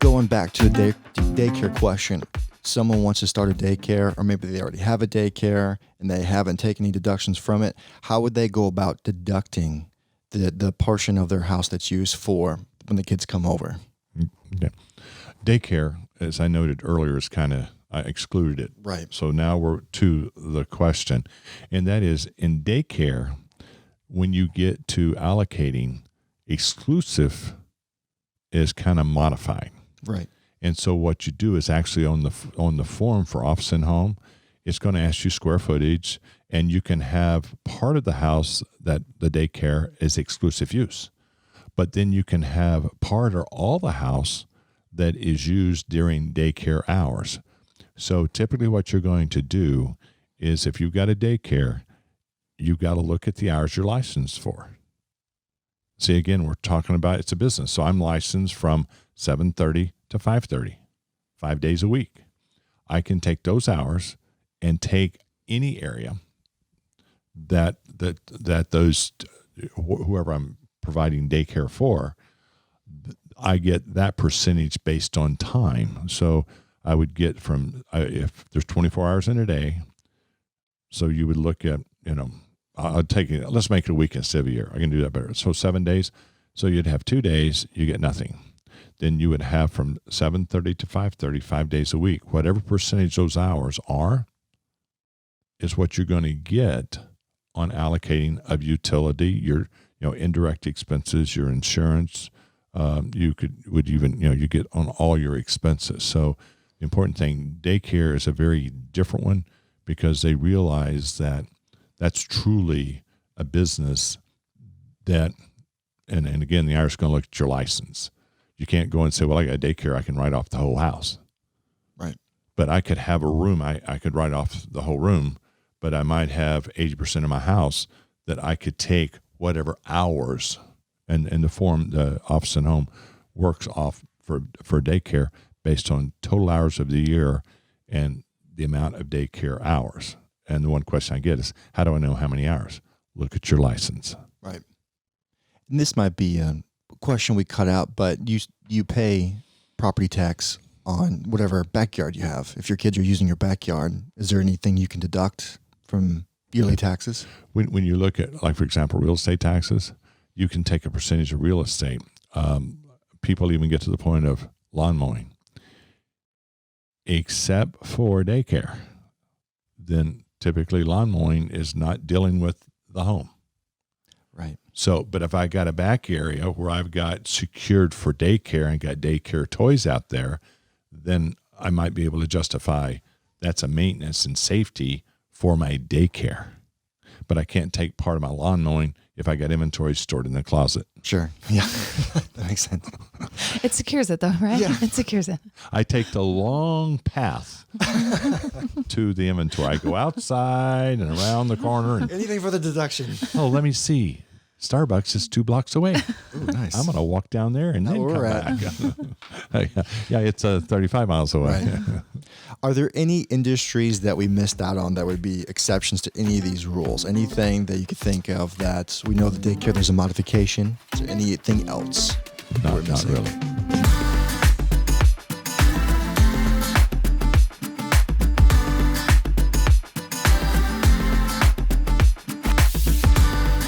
going back to the daycare question, someone wants to start a daycare, or maybe they already have a daycare and they haven't taken any deductions from it. How would they go about deducting the portion of their house that's used for when the kids come over? Yeah. Daycare, as I noted earlier, is kind of, I excluded it. Right. So now we're to the question, and that is, in daycare, when you get to allocating, exclusive is kind of modified. Right. And so what you do is actually on the form for office and home, it's going to ask you square footage, and you can have part of the house that the daycare is exclusive use. But then you can have part or all the house that is used during daycare hours. So typically what you're going to do is, if you've got a daycare, you've got to look at the hours you're licensed for. See, again, we're talking about it's a business. So I'm licensed from 7:30 to 5:30, 5 days a week. I can take those hours and take any area that those, whoever I'm providing daycare for, I get that percentage based on time. So I would get from, if there's 24 hours in a day, so you would look at, I'll take it, let's make it a week instead of a year. I can do that better. So 7 days. So you'd have 2 days, you get nothing. Then you would have from 7:30 to 5:30, 5 days a week. Whatever percentage those hours are is what you're going to get on allocating of utility, your indirect expenses, your insurance. You get on all your expenses. So the important thing, daycare is a very different one, because they realize that that's truly a business that, and again, the IRS is going to look at your license. You can't go and say, well, I got a daycare, I can write off the whole house. Right. But I could have a room, I could write off the whole room, but I might have 80% of my house that I could take whatever hours, and the form, the office and home works off for daycare based on total hours of the year and the amount of daycare hours. And the one question I get is, how do I know how many hours? Look at your license. Right. And this might be a question we cut out, but you pay property tax on whatever backyard you have. If your kids are using your backyard, is there anything you can deduct from yearly taxes? When you look at, like, for example, real estate taxes, you can take a percentage of real estate. People even get to the point of lawn mowing. Except for daycare, then typically lawn mowing is not dealing with the home. Right. So, but if I got a back area where I've got secured for daycare and got daycare toys out there, then I might be able to justify that's a maintenance and safety for my daycare. But I can't take part of my lawn mowing if I got inventory stored in the closet. Sure. Yeah. That makes sense. It secures it though, right? Yeah. It secures it. I take the long path to the inventory. I go outside and around the corner. And, Anything for the deduction. let me see. Starbucks is 2 blocks away. Ooh, nice. I'm going to walk down there and then come back. Yeah, it's 35 miles away. Right. Are there any industries that we missed out on that would be exceptions to any of these rules? Anything that you could think of that we know the daycare, there's a modification? Is there anything else? Not really.